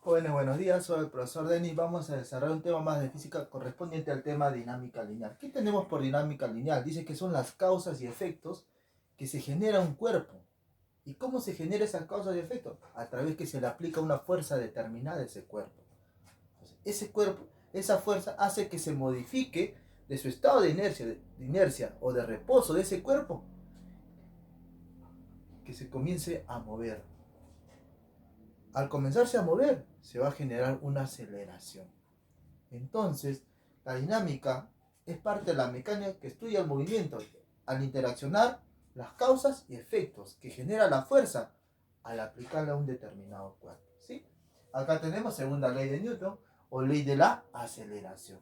Jóvenes, buenos días, soy el profesor Denis. Vamos a desarrollar un tema más de física correspondiente al tema dinámica lineal. ¿Qué tenemos por dinámica lineal? Dice que son las causas y efectos que se genera un cuerpo. ¿Y cómo se genera esas causas y efectos? A través que se le aplica una fuerza determinada a ese cuerpo. Entonces, ese cuerpo, esa fuerza hace que se modifique de su estado de inercia o de reposo de ese cuerpo, que se comience a mover. Al comenzarse a mover, se va a generar una aceleración. Entonces, la dinámica es parte de la mecánica que estudia el movimiento al interaccionar las causas y efectos que genera la fuerza al aplicarla a un determinado cuerpo. ¿Sí? Acá tenemos segunda ley de Newton o ley de la aceleración.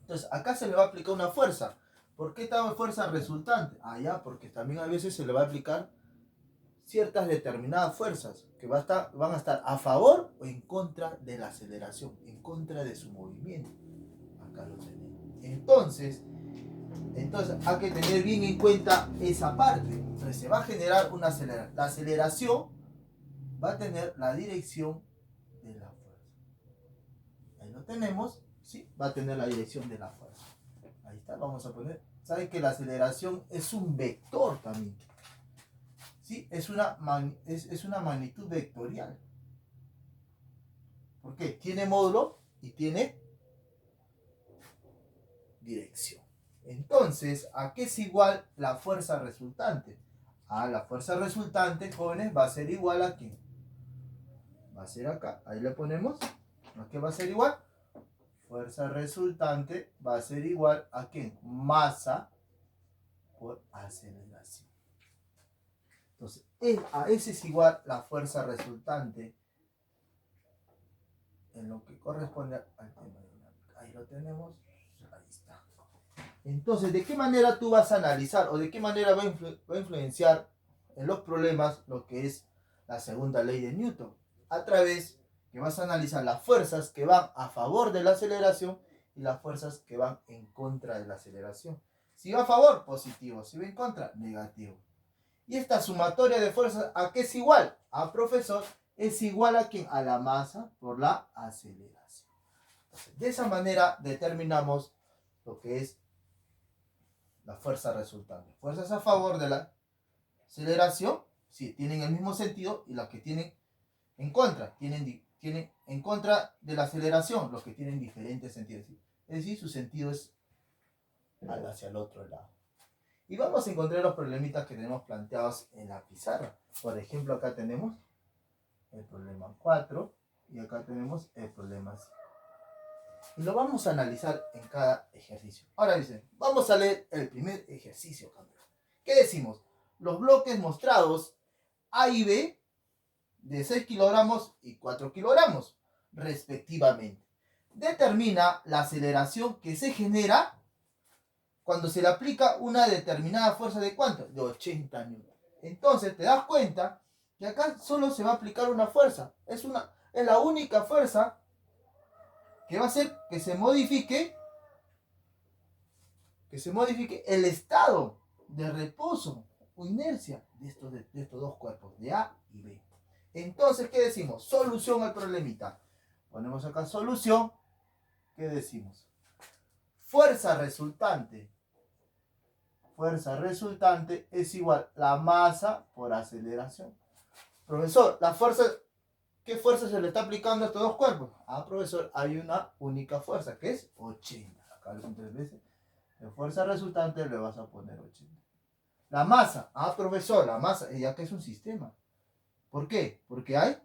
Entonces, acá se le va a aplicar una fuerza. ¿Por qué esta fuerza resultante? Ya, porque también a veces se le va a aplicar ciertas determinadas fuerzas que van a estar a favor o en contra de la aceleración, en contra de su movimiento. Acá lo tenemos. Entonces hay que tener bien en cuenta esa parte. Entonces se va a generar una aceleración. La aceleración va a tener la dirección de la fuerza. Ahí lo tenemos, ¿sí? Va a tener la dirección de la fuerza. Ahí está, vamos a poner. ¿Saben que la aceleración es un vector también? ¿Sí? Es una magnitud vectorial. ¿Por qué? Tiene módulo y tiene dirección. Entonces, ¿a qué es igual la fuerza resultante? La fuerza resultante, jóvenes, va a ser igual a ¿qué? Va a ser acá. Ahí le ponemos. ¿A qué va a ser igual? Fuerza resultante va a ser igual a ¿qué? Masa por aceleración. Entonces, a ese es igual la fuerza resultante en lo que corresponde al tema dinámico. Ahí lo tenemos. Ahí está. Entonces, ¿de qué manera tú vas a analizar o de qué manera va a influenciar en los problemas lo que es la segunda ley de Newton? A través que vas a analizar las fuerzas que van a favor de la aceleración y las fuerzas que van en contra de la aceleración. Si va a favor, positivo. Si va en contra, negativo. Y esta sumatoria de fuerzas, ¿a qué es igual? Profesor, es igual a ¿quién? A la masa por la aceleración. Entonces, de esa manera determinamos lo que es la fuerza resultante. Fuerzas a favor de la aceleración, sí, tienen el mismo sentido, y las que tienen en contra, tienen en contra de la aceleración, los que tienen diferentes sentidos. Es decir, su sentido es hacia el otro lado. Y vamos a encontrar los problemitas que tenemos planteados en la pizarra. Por ejemplo, acá tenemos el problema 4 y acá tenemos el problema 5. Y lo vamos a analizar en cada ejercicio. Ahora dicen, vamos a leer el primer ejercicio, campeón. ¿Qué decimos? Los bloques mostrados A y B de 6 kilogramos y 4 kilogramos, respectivamente. Determina la aceleración que se genera cuando se le aplica una determinada fuerza de ¿cuánto? De 80 newton. Entonces te das cuenta que acá solo se va a aplicar una fuerza. Es la única fuerza que va a hacer que se modifique el estado de reposo o inercia de estos dos cuerpos, de A y B. Entonces, ¿qué decimos? Solución al problemita. Ponemos acá solución. ¿Qué decimos? Fuerza resultante. Fuerza resultante es igual a la masa por aceleración. Profesor, ¿qué fuerza se le está aplicando a estos dos cuerpos? Profesor, hay una única fuerza, que es 80. Acá lo 3 veces. De fuerza resultante le vas a poner 80. La masa. Profesor, la masa, ya que es un sistema. ¿Por qué? Porque hay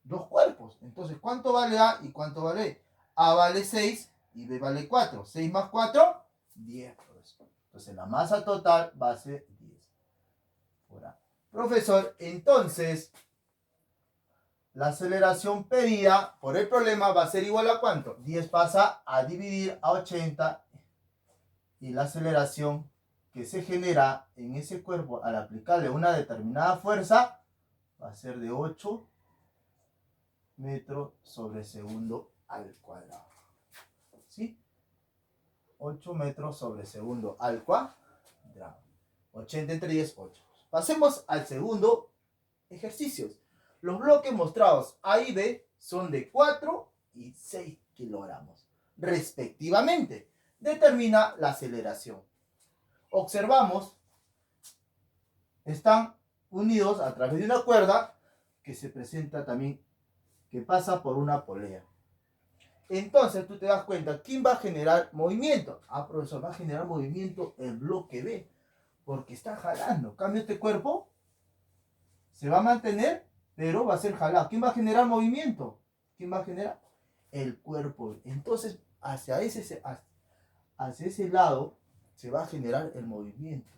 dos cuerpos. Entonces, ¿cuánto vale A y cuánto vale B? A vale 6 y B vale 4. 6 más 4, 10, profesor. Entonces, la masa total va a ser 10 por A. Profesor, entonces, la aceleración pedida por el problema va a ser igual a ¿cuánto? 10 pasa a dividir a 80 y la aceleración que se genera en ese cuerpo al aplicarle una determinada fuerza va a ser de 8 metros sobre segundo al cuadrado. ¿Sí? 8 metros sobre segundo al cuadrado. 80 entre 10, 8. Pasemos al segundo ejercicio. Los bloques mostrados A y B son de 4 y 6 kilogramos, respectivamente. Determina la aceleración. Observamos, están unidos a través de una cuerda que se presenta también, que pasa por una polea. Entonces tú te das cuenta, ¿quién va a generar movimiento? Ah, profesor, va a generar movimiento el bloque B, porque está jalando. En cambio, este cuerpo se va a mantener, pero va a ser jalado. ¿Quién va a generar movimiento? ¿Quién va a generar? El cuerpo. Entonces, hacia ese lado se va a generar el movimiento.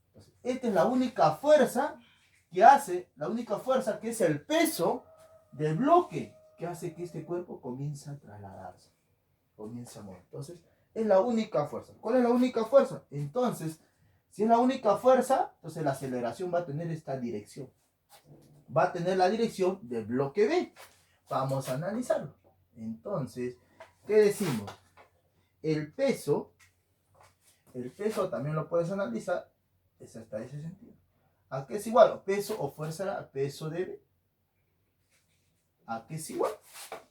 Entonces, esta es la única fuerza que hace, que es el peso del bloque, que hace que este cuerpo comience a trasladarse, comience a mover. Entonces, es la única fuerza. ¿Cuál es la única fuerza? Entonces, si es la única fuerza, entonces la aceleración va a tener esta dirección. Va a tener la dirección del bloque B. Vamos a analizarlo. Entonces, ¿qué decimos? El peso también lo puedes analizar, es hasta ese sentido. ¿A qué es igual? Peso o fuerza a peso de B. ¿A qué es igual?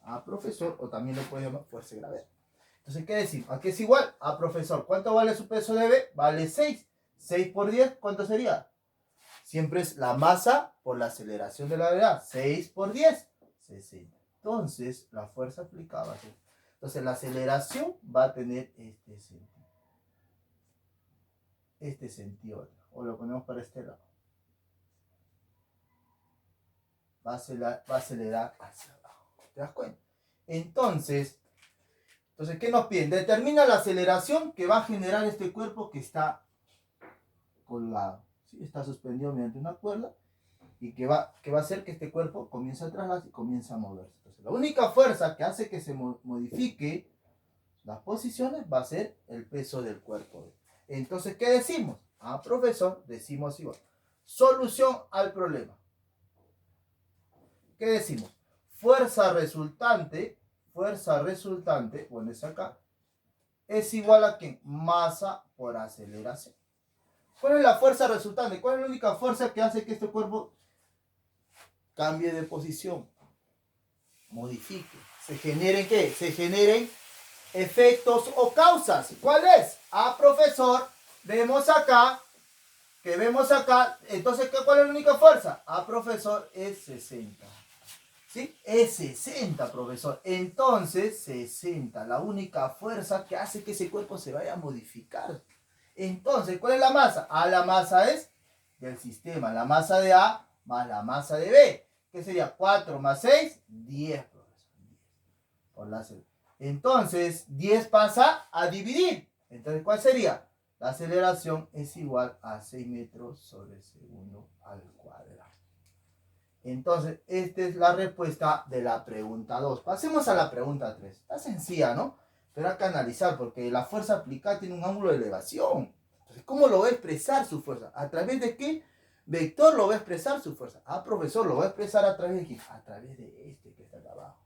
A profesor, o también lo puedes llamar fuerza de gravedad. Entonces, ¿qué decimos? ¿A qué es igual? A profesor. ¿Cuánto vale su peso de B? Vale 6. 6 por 10, ¿cuánto sería? Siempre es la masa por la aceleración de la gravedad. 6 por 10, 60. Entonces, la fuerza aplicada va a ser. Entonces, la aceleración va a tener este sentido. Este sentido. O lo ponemos para este lado. Va a acelerar hacia abajo. ¿Te das cuenta? Entonces, ¿qué nos piden? Determina la aceleración que va a generar este cuerpo que está colgado. ¿Sí? Está suspendido mediante una cuerda y que va a hacer que este cuerpo comience a trasladarse y comience a moverse. Entonces, la única fuerza que hace que se modifique las posiciones va a ser el peso del cuerpo. Entonces, ¿qué decimos? Ah, profesor, decimos igual. Solución al problema. ¿Qué decimos? Fuerza resultante, bueno, es acá, es igual a ¿qué? Masa por aceleración. ¿Cuál es la fuerza resultante? ¿Cuál es la única fuerza que hace que este cuerpo cambie de posición? Modifique. ¿Se generen qué? Se generen efectos o causas. ¿Cuál es? Ah, profesor, vemos acá, entonces, ¿cuál es la única fuerza? Ah, profesor, es 60. ¿Sí? Es 60, profesor. Entonces, 60, la única fuerza que hace que ese cuerpo se vaya a modificar. Entonces, ¿cuál es la masa? Ah, la masa es del sistema. La masa de A más la masa de B. ¿Qué sería? 4 más 6, 10, profesor. 10. Por la C. Entonces, 10 pasa a dividir. Entonces, ¿cuál sería? La aceleración es igual a 6 metros sobre segundo al cuadrado. Entonces, esta es la respuesta de la pregunta 2. Pasemos a la pregunta 3. Está sencilla, ¿no? Pero hay que analizar porque la fuerza aplicada tiene un ángulo de elevación. Entonces, ¿cómo lo va a expresar su fuerza? ¿A través de qué vector lo va a expresar su fuerza? Ah, profesor, ¿lo va a expresar a través de qué? A través de este que está acá abajo.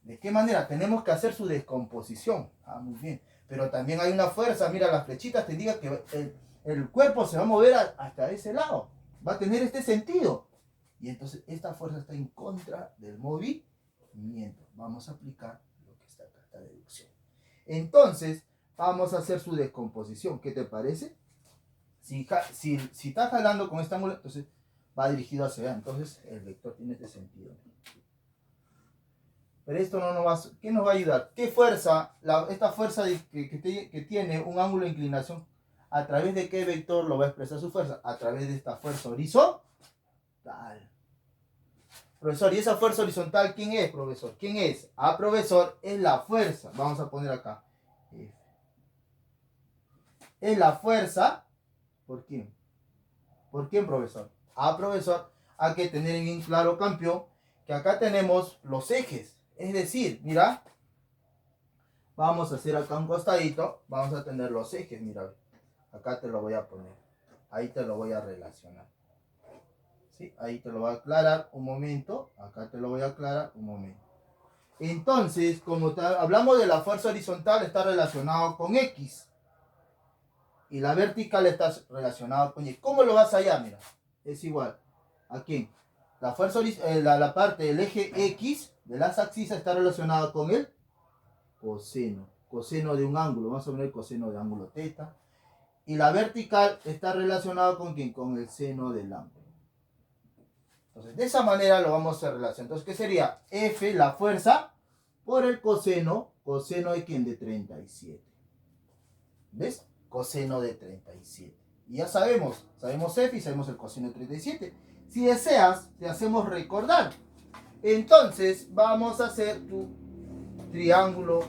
¿De qué manera? Tenemos que hacer su descomposición. Ah, muy bien. Pero también hay una fuerza, mira, las flechitas te indican que el cuerpo se va a mover hasta ese lado. Va a tener este sentido. Y entonces esta fuerza está en contra del movimiento. Vamos a aplicar lo que está acá, esta deducción. Entonces, vamos a hacer su descomposición. ¿Qué te parece? Si está jalando con este ángulo, entonces va dirigido hacia allá. Entonces, el vector tiene este sentido. Pero esto no nos va, ¿qué nos va a ayudar? ¿Qué fuerza? Esta fuerza que tiene un ángulo de inclinación, ¿a través de qué vector lo va a expresar su fuerza? A través de esta fuerza horizontal. Profesor, ¿y esa fuerza horizontal quién es, profesor? ¿Quién es? Ah, profesor, es la fuerza. Vamos a poner acá. F. Es la fuerza. ¿Por quién? ¿Por quién, profesor? Ah, profesor, hay que tener bien claro, campeón, que acá tenemos los ejes. Es decir, mira, vamos a hacer acá un costadito. Vamos a tener los ejes, mira. Acá te lo voy a poner. Ahí te lo voy a relacionar. ¿Sí? Ahí te lo voy a aclarar un momento. Acá te lo voy a aclarar un momento. Entonces, como hablamos de la fuerza horizontal, está relacionado con X. Y la vertical está relacionada con Y. ¿Cómo lo vas allá? Mira. Es igual. ¿A quién? La fuerza la parte del eje X de las abscisas está relacionada con el coseno. Coseno de un ángulo. Vamos a poner el coseno de ángulo teta. Y la vertical está relacionada con ¿quién? Con el seno del ángulo. Entonces, de esa manera lo vamos a relacionar. Entonces, ¿qué sería? F, la fuerza, por el coseno. ¿Coseno de quién? De 37. ¿Ves? Coseno de 37. Y ya sabemos F y sabemos el coseno de 37. Si deseas, te hacemos recordar. Entonces, vamos a hacer tu triángulo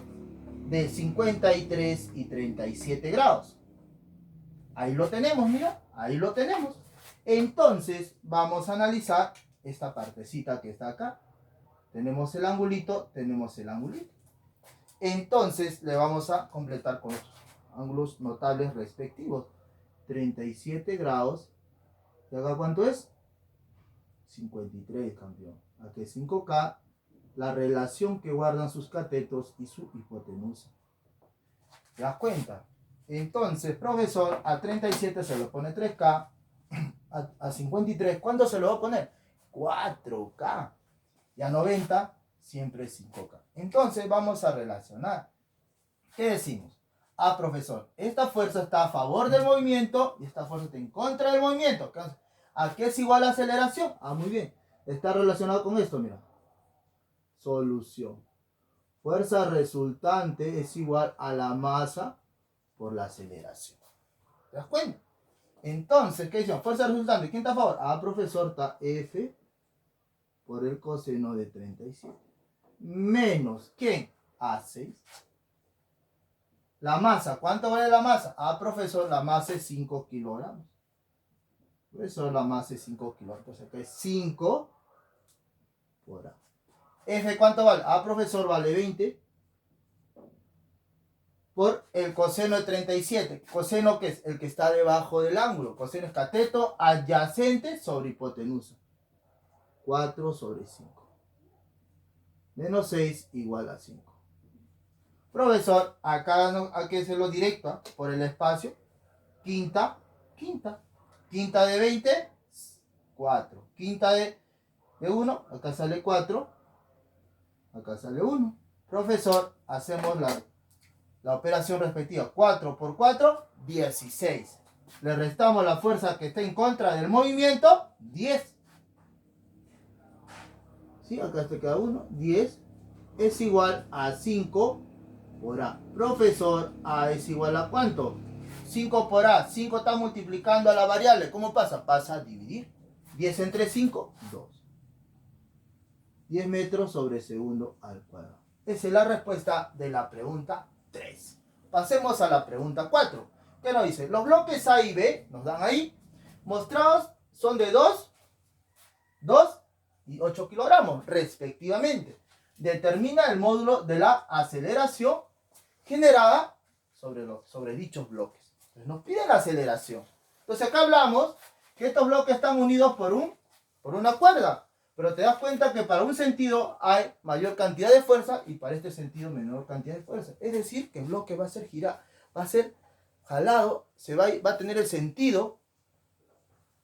de 53 y 37 grados. Ahí lo tenemos, mira, ahí lo tenemos. Entonces, vamos a analizar esta partecita que está acá. Tenemos el angulito, tenemos el angulito. Entonces, le vamos a completar con los ángulos notables respectivos. 37 grados. ¿Y acá cuánto es? 53, campeón. Aquí es 5K. La relación que guardan sus catetos y su hipotenusa. ¿Te das cuenta? Entonces, profesor, a 37 se lo pone 3K. A 53, ¿cuánto se lo va a poner? 4K. Y a 90, siempre 5K. Entonces, vamos a relacionar. ¿Qué decimos? Ah, profesor, esta fuerza está a favor del movimiento y esta fuerza está en contra del movimiento. ¿A qué es igual la aceleración? Ah, muy bien. Está relacionado con esto, mira. Solución. Fuerza resultante es igual a la masa por la aceleración. ¿Te das cuenta? Entonces, ¿qué decimos? Fuerza resultante. ¿Quién está a favor? Ah, profesor, está F por el coseno de 37. Menos, ¿quién? A6. La masa, ¿cuánto vale la masa? Ah, profesor, la masa es 5 kilogramos. Profesor, la masa es 5 kilogramos. Entonces, acá es 5 por A. F, ¿cuánto vale? Ah, profesor, vale 20 por el coseno de 37. Coseno que es el que está debajo del ángulo. Coseno es cateto adyacente sobre hipotenusa. 4 sobre 5. Menos 6 igual a 5. Profesor, acá hay que hacerlo directo, por el espacio. Quinta de 20, 4. Quinta de 1, acá sale 4. Acá sale 1. Profesor, hacemos la operación respectiva. 4 por 4, 16. Le restamos la fuerza que está en contra del movimiento, 10. ¿Sí? Acá te queda 1, 10. Es igual a 5 por A. Profesor, A es igual a ¿cuánto? 5 por A. 5 está multiplicando a la variable. ¿Cómo pasa? Pasa a dividir. 10 entre 5, 2. 10 metros sobre segundo al cuadrado. Esa es la respuesta de la pregunta 3. Pasemos a la pregunta 4. ¿Qué nos dice? Los bloques A y B, nos dan ahí, mostrados son de 2 y 8 kilogramos, respectivamente. Determina el módulo de la aceleración generada sobre dichos bloques. Entonces nos pide la aceleración. Entonces acá hablamos que estos bloques están unidos por una cuerda. Pero te das cuenta que para un sentido hay mayor cantidad de fuerza y para este sentido menor cantidad de fuerza. Es decir, que el bloque va a ser girado, va a ser jalado, va a tener el sentido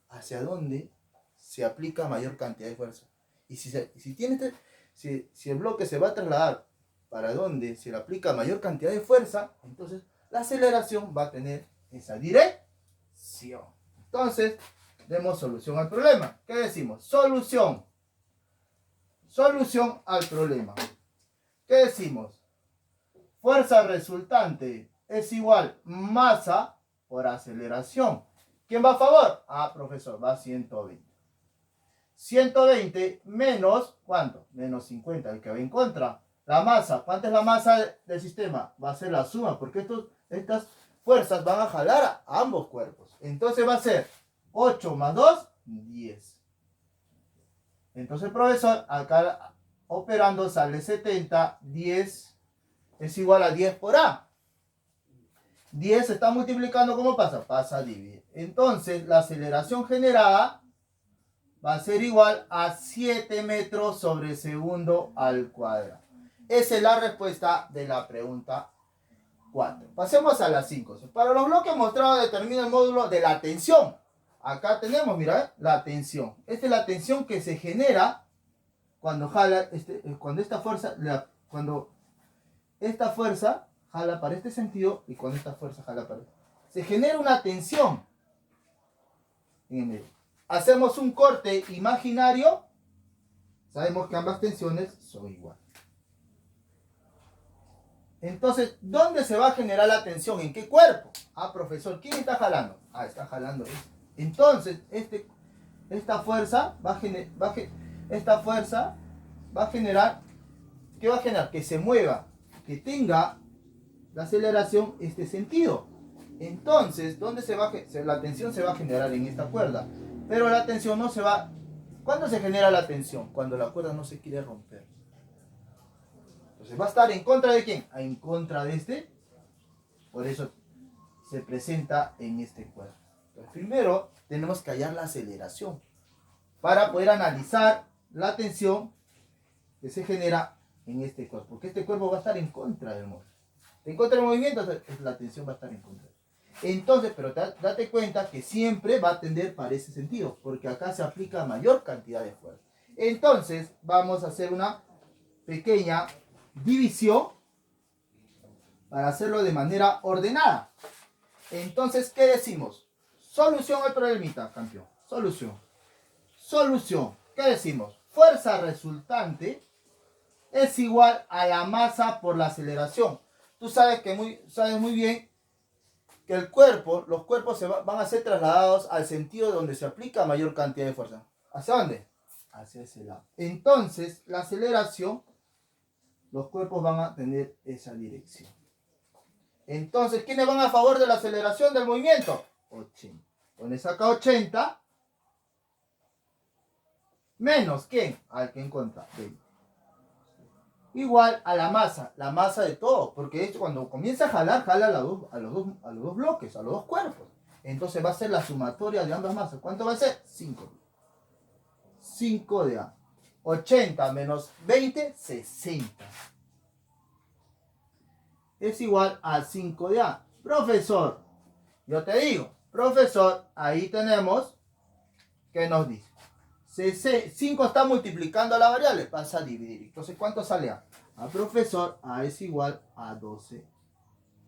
hacia donde se aplica mayor cantidad de fuerza. Y si el bloque se va a trasladar para donde se le aplica mayor cantidad de fuerza, entonces la aceleración va a tener esa dirección. Entonces, demos solución al problema. ¿Qué decimos? Solución al problema. ¿Qué decimos? Fuerza resultante es igual masa por aceleración. ¿Quién va a favor? Ah, profesor, va a 120. 120 menos, ¿cuánto? Menos 50, el que va en contra. La masa, ¿cuánta es la masa del sistema? Va a ser la suma, porque estas fuerzas van a jalar a ambos cuerpos. Entonces va a ser 8 más 2, 10. Entonces, profesor, acá operando sale 70, 10 es igual a 10 por A. 10 se está multiplicando, ¿cómo pasa? Pasa a dividir. Entonces, la aceleración generada va a ser igual a 7 metros sobre segundo al cuadrado. Esa es la respuesta de la pregunta 4. Pasemos a la 5. Para los bloques mostrados determina el módulo de la tensión. Acá tenemos, mira, la tensión. Esta es la tensión que se genera cuando jala, cuando esta fuerza, cuando esta fuerza jala para este sentido y cuando esta fuerza jala para este. Se genera una tensión en el medio. Hacemos un corte imaginario, sabemos que ambas tensiones son iguales. Entonces, ¿dónde se va a generar la tensión? ¿En qué cuerpo? Ah, profesor, ¿quién está jalando? Ah, está jalando este. Entonces, esta fuerza va a generar, ¿qué va a generar? Que se mueva, que tenga la aceleración este sentido. Entonces, ¿dónde la tensión se va a generar en esta cuerda? Pero la tensión no se va. ¿Cuándo se genera la tensión? Cuando la cuerda no se quiere romper. Entonces va a estar en contra de quién? En contra de este. Por eso se presenta en este cuerpo. Entonces, primero tenemos que hallar la aceleración para poder analizar la tensión que se genera en este cuerpo. Porque este cuerpo va a estar en contra del movimiento. En contra del movimiento, la tensión va a estar en contra. Entonces, pero date cuenta que siempre va a tender para ese sentido, porque acá se aplica mayor cantidad de fuerza. Entonces, vamos a hacer una pequeña división para hacerlo de manera ordenada. Entonces, ¿qué decimos? Solución al problemita, campeón. Solución. ¿Qué decimos? Fuerza resultante es igual a la masa por la aceleración. Tú sabes muy bien que los cuerpos van a ser trasladados al sentido donde se aplica mayor cantidad de fuerza. ¿Hacia dónde? Hacia ese lado. Entonces, la aceleración, los cuerpos van a tener esa dirección. Entonces, ¿quiénes van a favor de la aceleración del movimiento? 80. Pones acá 80. Menos, ¿quién? Al que en contra, 20. Igual a la masa de todo, porque esto cuando comienza a jalar, jala a los dos bloques, a los dos cuerpos. Entonces va a ser la sumatoria de ambas masas. ¿Cuánto va a ser? 5. 5 de A. 80 menos 20, 60. Es igual a 5 de A. Profesor, yo te digo, profesor, ahí tenemos, ¿qué nos dice? 5 está multiplicando a la variable, pasa a dividir. Entonces, ¿cuánto sale A? Profesor, A es igual a 12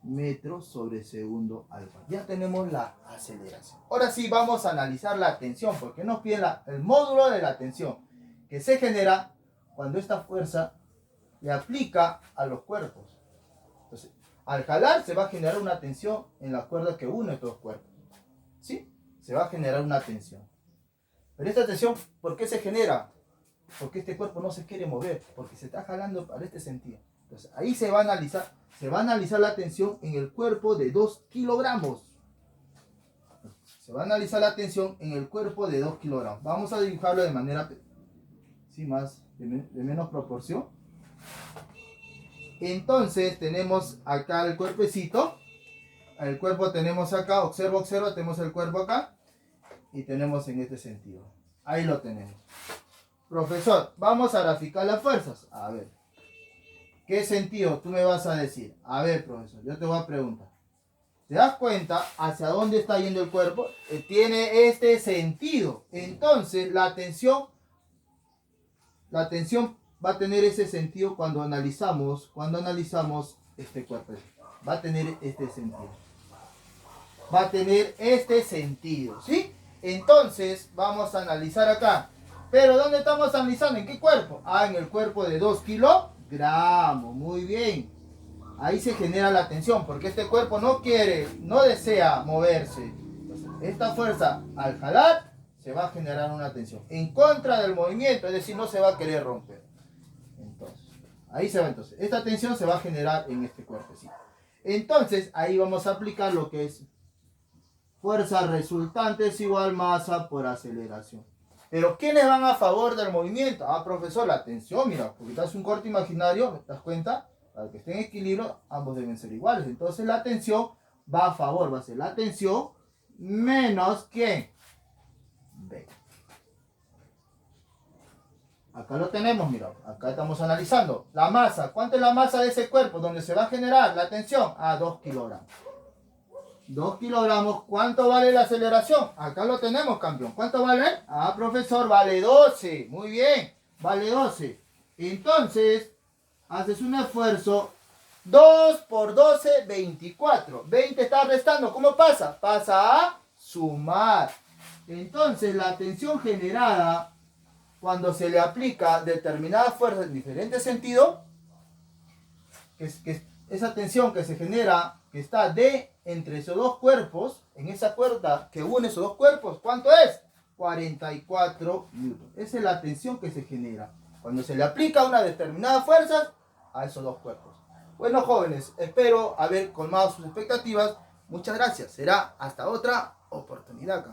metros sobre segundo al cuadrado. Ya tenemos la aceleración. Ahora sí vamos a analizar la tensión, porque nos pide el módulo de la tensión, que se genera cuando esta fuerza le aplica a los cuerpos. Entonces, al jalar se va a generar una tensión en la cuerda que une estos cuerpos. ¿Sí? Se va a generar una tensión. Pero esta tensión, ¿por qué se genera? Porque este cuerpo no se quiere mover, porque se está jalando para este sentido. Entonces, ahí se va a analizar la tensión en el cuerpo de 2 kilogramos. Se va a analizar la tensión en el cuerpo de 2 kilogramos. Vamos a dibujarlo de manera, sí, de menos proporción. Entonces, tenemos acá el cuerpecito. El cuerpo tenemos acá, observa, tenemos el cuerpo acá. Y tenemos en este sentido. Ahí lo tenemos. Profesor, vamos a graficar las fuerzas. A ver. ¿Qué sentido tú me vas a decir? A ver, profesor, yo te voy a preguntar. ¿Te das cuenta hacia dónde está yendo el cuerpo? Tiene este sentido. Entonces, la tensión va a tener ese sentido cuando analizamos este cuerpo. Va a tener este sentido. Va a tener este sentido, ¿sí? Entonces, vamos a analizar acá. ¿Pero dónde estamos analizando? ¿En qué cuerpo? En el cuerpo de 2 kilogramos. Muy bien. Ahí se genera la tensión, porque este cuerpo no desea moverse. Entonces, esta fuerza, al jalar, se va a generar una tensión en contra del movimiento, es decir, no se va a querer romper. Entonces, ahí se va. Entonces, esta tensión se va a generar en este cuerpecito. Entonces, ahí vamos a aplicar lo que es fuerza resultante es igual masa por aceleración. Pero ¿quiénes van a favor del movimiento? Profesor, la tensión, mira, porque te hace un corte imaginario, ¿te das cuenta? Para que estén en equilibrio, ambos deben ser iguales. Entonces la tensión va a favor, va a ser la tensión menos ¿quién? B. Acá lo tenemos, mira, acá estamos analizando. La masa, ¿cuánto es la masa de ese cuerpo donde se va a generar la tensión? 2 kilogramos. 2 kilogramos. ¿Cuánto vale la aceleración? Acá lo tenemos, campeón. ¿Cuánto vale? Ah, profesor, vale 12. Muy bien, vale 12. Entonces, haces un esfuerzo. 2 por 12, 24. 20 está restando. ¿Cómo pasa? Pasa a sumar. Entonces, la tensión generada cuando se le aplica determinada fuerza en diferentes sentidos, que esa tensión que se genera, que está entre esos dos cuerpos, en esa cuerda que une esos dos cuerpos, ¿cuánto es? 44 newton. Esa es la tensión que se genera cuando se le aplica una determinada fuerza a esos dos cuerpos. Bueno, jóvenes, espero haber colmado sus expectativas. Muchas gracias. Será hasta otra oportunidad.